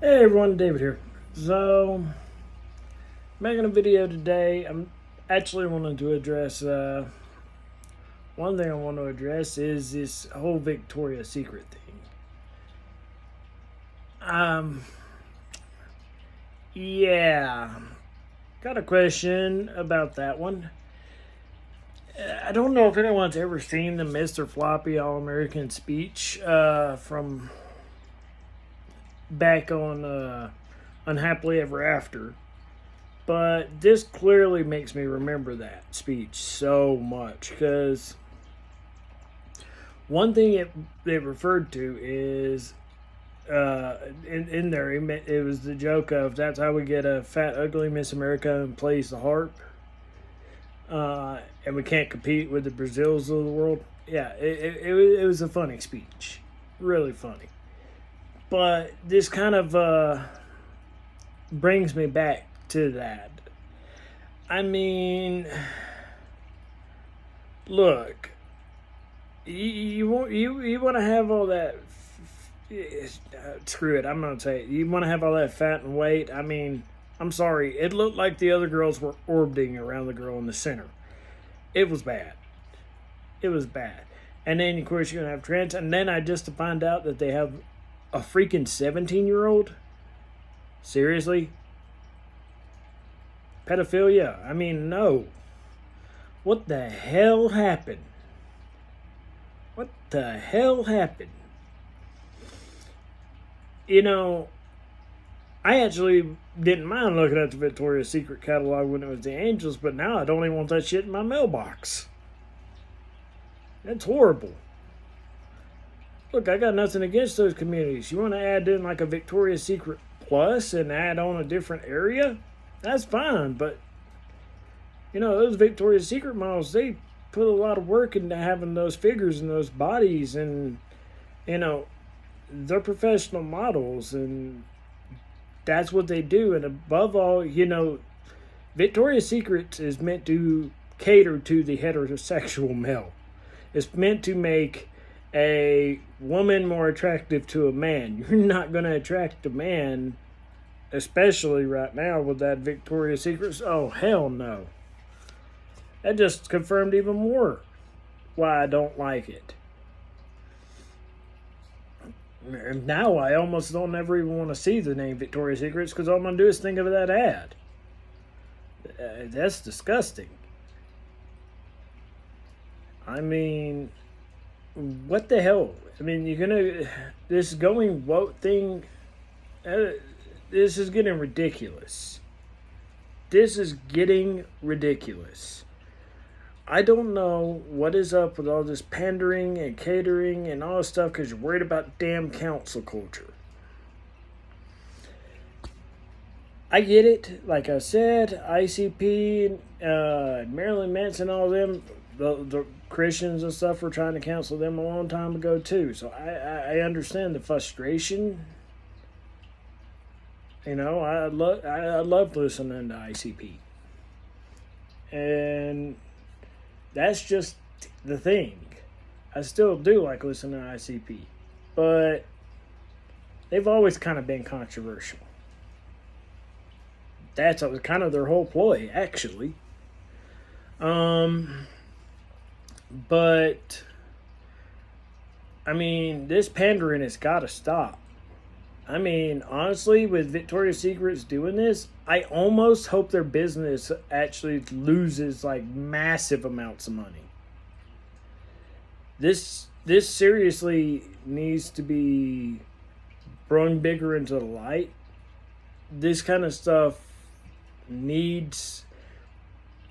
Hey everyone, David here. So, making a video today. I'm actually wanting to address one thing I want to address is this whole Victoria's Secret thing. Um, yeah, got a question about that one. I don't know if anyone's ever seen the Mr. Floppy All American speech from back on Unhappily Ever After. But this clearly makes me remember that speech so much because one thing it referred to is in there it was the joke of that's how we get a fat ugly Miss America and plays the harp, and we can't compete with the Brazils of the world. Yeah, it was a funny speech, really funny. But this kind of brings me back to that. I mean, look, you want to have all that. Screw it. I'm gonna say it. You want to have all that fat and weight. I mean, I'm sorry. It looked like the other girls were orbiting around the girl in the center. It was bad. It was bad. And then of course you're gonna have trans. And then I just to find out that they have a freaking 17-year-old. Seriously? Pedophilia? I mean, no. What the hell happened? What the hell happened? You know, I actually didn't mind looking at the Victoria's Secret catalog when it was the Angels, but now I don't even want that shit in my mailbox. That's horrible. Look, I got nothing against those communities. You want to add in like a Victoria's Secret Plus and add on a different area? That's fine, but you know, those Victoria's Secret models, they put a lot of work into having those figures and those bodies, and you know, they're professional models, and that's what they do. And above all, you know, Victoria's Secret is meant to cater to the heterosexual male. It's meant to make a woman more attractive to a man. You're not going to attract a man, especially right now with that Victoria's Secret. Oh, hell no. That just confirmed even more why I don't like it. And now I almost don't ever even want to see the name Victoria's Secrets because all I'm going to do is think of that ad. That's disgusting. I mean, what the hell? I mean, you're gonna this going woke thing. This is getting ridiculous. This is getting ridiculous. I don't know what is up with all this pandering and catering and all this stuff because you're worried about damn council culture. I get it. Like I said, ICP, Marilyn Manson, all them, the Christians and stuff were trying to cancel them a long time ago too. So I understand the frustration. You know, I love listening to ICP, and that's just the thing. I still do like listening to ICP, but they've always kind of been controversial. That's kind of their whole ploy, actually. But I mean, this pandering has got to stop. I mean, honestly, with Victoria's Secrets doing this, I almost hope their business actually loses like massive amounts of money. This seriously needs to be brought bigger into the light. This kind of stuff needs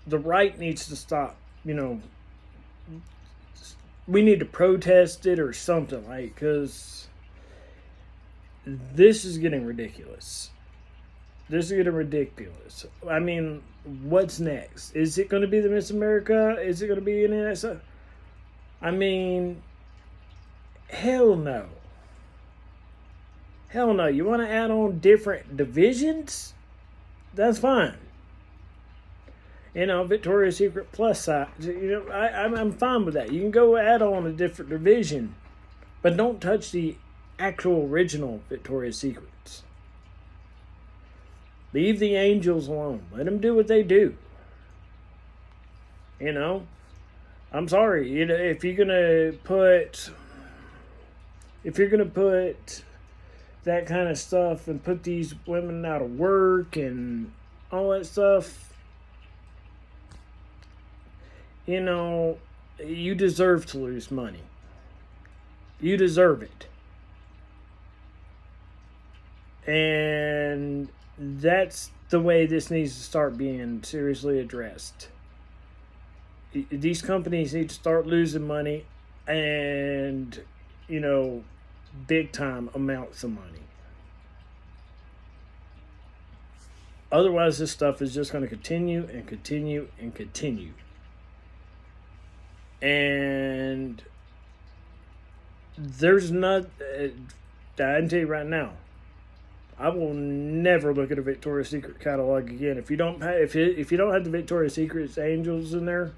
the right needs to stop. You know, we need to protest it or something, like, because this is getting ridiculous. This is getting ridiculous. I mean, what's next? Is it going to be the Miss America? Is it going to be any of that stuff? I mean, hell no. Hell no. You want to add on different divisions? That's fine. You know, Victoria's Secret Plus size. You know, I'm fine with that. You can go add on a different division, but don't touch the actual original Victoria's Secrets. Leave the angels alone. Let them do what they do. You know, I'm sorry. You know, if you're gonna put that kind of stuff and put these women out of work and all that stuff, you know, you deserve to lose money. You deserve it. And that's the way this needs to start being seriously addressed. These companies need to start losing money, and, you know, big time amounts of money. Otherwise, this stuff is just going to continue and continue and continue. And there's not, I can tell you right now, I will never look at a Victoria's Secret catalog again. If you don't have, if you don't have the Victoria's Secret angels in there,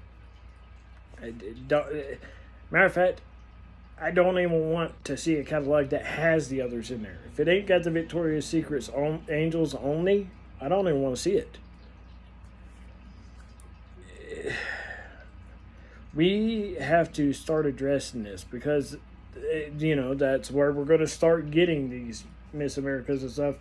matter of fact, I don't even want to see a catalog that has the others in there. If it ain't got the Victoria's Secret's angels only, I don't even want to see it. We have to start addressing this because, you know, that's where we're going to start getting these Miss Americas and stuff.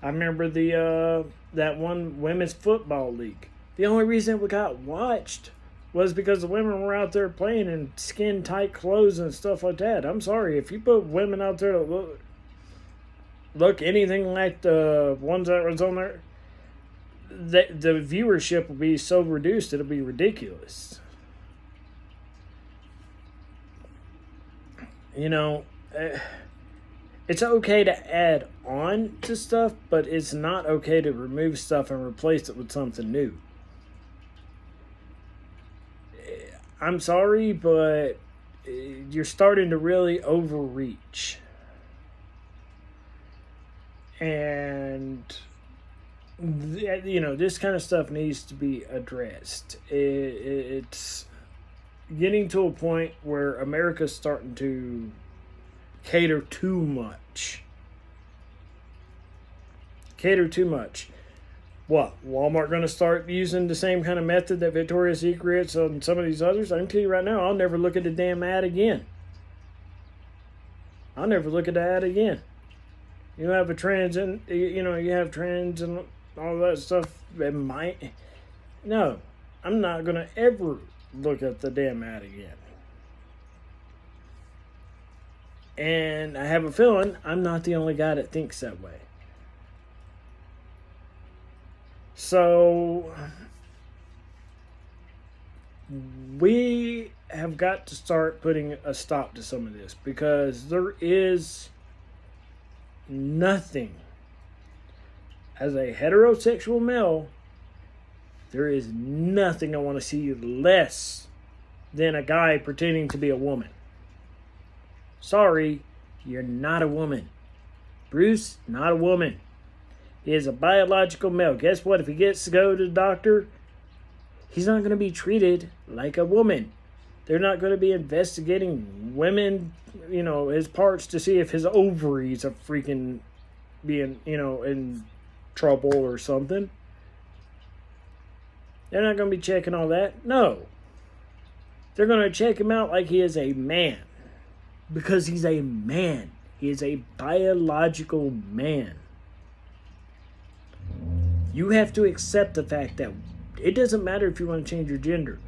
I remember the that one women's football league. The only reason we got watched was because the women were out there playing in skin tight clothes and stuff like that. I'm sorry, if you put women out there that look anything like the ones that was on there, the viewership will be so reduced it'll be ridiculous. You know, it's okay to add on to stuff, but it's not okay to remove stuff and replace it with something new. I'm sorry, but you're starting to really overreach. And, you know, this kind of stuff needs to be addressed. It's getting to a point where America's starting to cater too much. Cater too much. What? Walmart going to start using the same kind of method that Victoria's Secrets and some of these others? I can tell you right now, I'll never look at a damn ad again. I'll never look at the ad again. You have a trends and you know you have trends and all that stuff. It might. No, I'm not going to ever look at the damn ad again. And I have a feeling I'm not the only guy that thinks that way. So, we have got to start putting a stop to some of this because there is nothing, as a heterosexual male, there is nothing I want to see less than a guy pretending to be a woman. Sorry, you're not a woman. Bruce, not a woman. He is a biological male. Guess what? If he gets to go to the doctor, he's not going to be treated like a woman. They're not going to be investigating women, you know, his parts to see if his ovaries are freaking being, you know, in trouble or something. They're not going to be checking all that. No. They're going to check him out like he is a man. Because he's a man. He is a biological man. You have to accept the fact that it doesn't matter if you want to change your gender.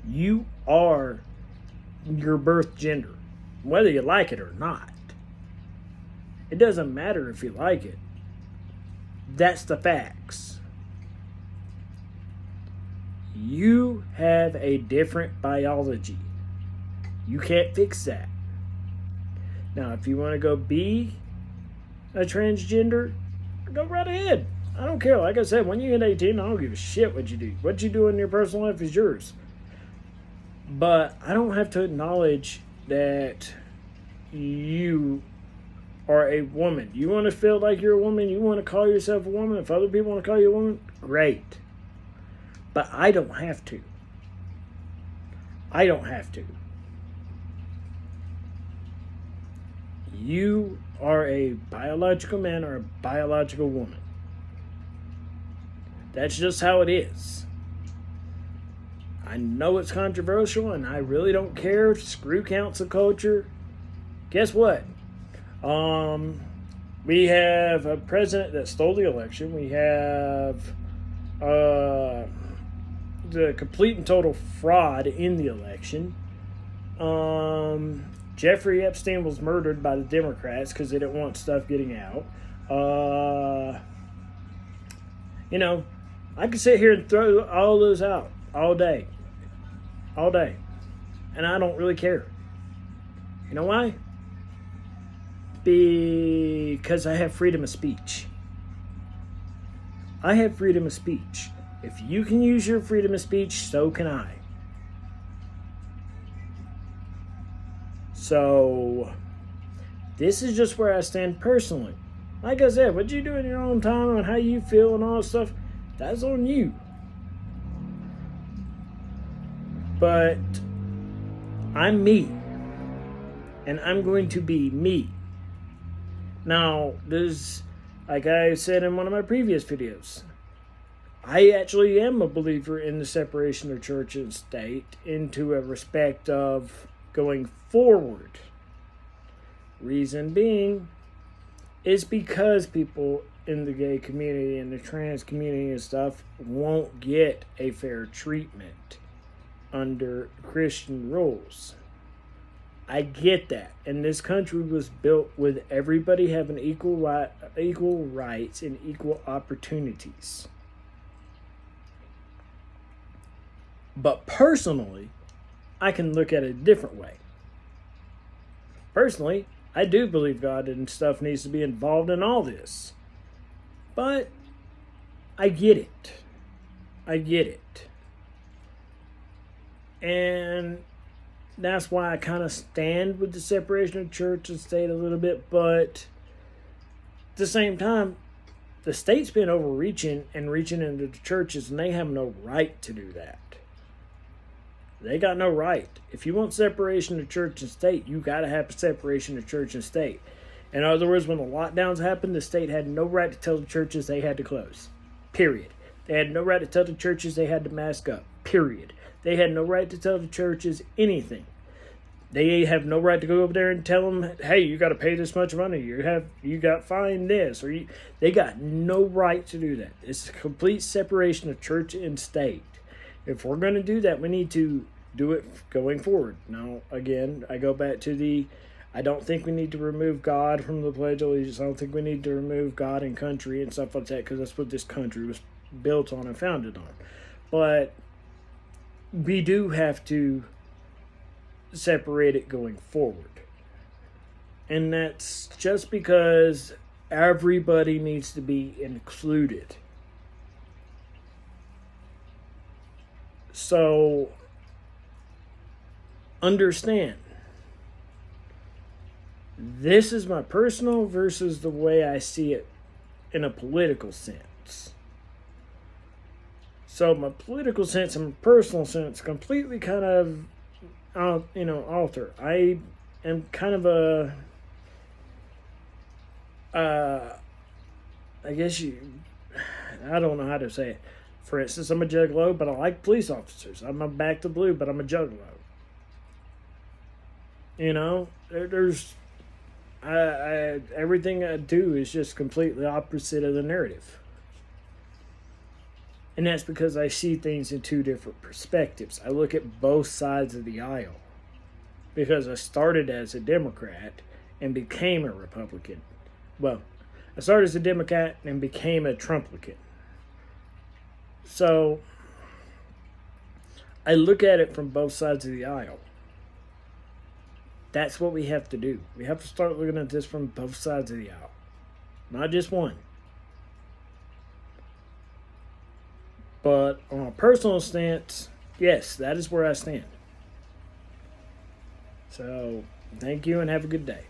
You are your birth gender, whether you like it or not. It doesn't matter if you like it. That's the facts. You have a different biology. You can't fix that. Now, if you want to go be a transgender, go right ahead. I don't care. Like I said, when you hit 18, I don't give a shit what you do. What you do in your personal life is yours. But I don't have to acknowledge that you are a woman. You want to feel like you're a woman? You want to call yourself a woman? If other people want to call you a woman, great. But I don't have to. I don't have to. You are a biological man or a biological woman. That's just how it is. I know it's controversial, and I really don't care. Screw council culture. Guess what? We have a president that stole the election. We have the complete and total fraud in the election. Jeffrey Epstein was murdered by the Democrats because they didn't want stuff getting out. I could sit here and throw all those out all day. All day. And I don't really care. You know why? Because I have freedom of speech. I have freedom of speech. If you can use your freedom of speech, so can I. So, this is just where I stand personally. Like I said, what you do in your own time and how you feel and all that stuff, that's on you. But I'm me. And I'm going to be me. Now, like I said in one of my previous videos, I actually am a believer in the separation of church and state into a respect of going forward. Reason being is because people in the gay community and the trans community and stuff won't get a fair treatment under Christian rules. I get that. And this country was built with everybody having equal rights and equal opportunities. But personally, I can look at it a different way. Personally, I do believe God and stuff needs to be involved in all this. But I get it. I get it. And that's why I kind of stand with the separation of church and state a little bit. But at the same time, the state's been overreaching and reaching into the churches, and they have no right to do that. They got no right. If you want separation of church and state, you got to have separation of church and state. In other words, when the lockdowns happened, the state had no right to tell the churches they had to close. Period. They had no right to tell the churches they had to mask up. Period. They had no right to tell the churches anything. They have no right to go over there and tell them, hey, you got to pay this much money. You got fined this. They got no right to do that. It's a complete separation of church and state. If we're going to do that, we need to do it going forward. Now, again, I go back to I don't think we need to remove God from the Pledge of Allegiance. I don't think we need to remove God and country and stuff like that, because that's what this country was built on and founded on. But we do have to separate it going forward. And that's just because everybody needs to be included. So, understand, this is my personal versus the way I see it in a political sense. So my political sense and my personal sense completely kind of, alter. I am kind of I don't know how to say it. For instance, I'm a juggalo, but I like police officers. I'm a back to blue, but I'm a juggalo. Everything I do is just completely opposite of the narrative. And that's because I see things in two different perspectives. I look at both sides of the aisle. Because I started as a Democrat and became a Republican. Well, I started as a Democrat and became a Trumplican. So, I look at it from both sides of the aisle. That's what we have to do. We have to start looking at this from both sides of the aisle. Not just one. But on a personal stance, yes, that is where I stand. So, thank you and have a good day.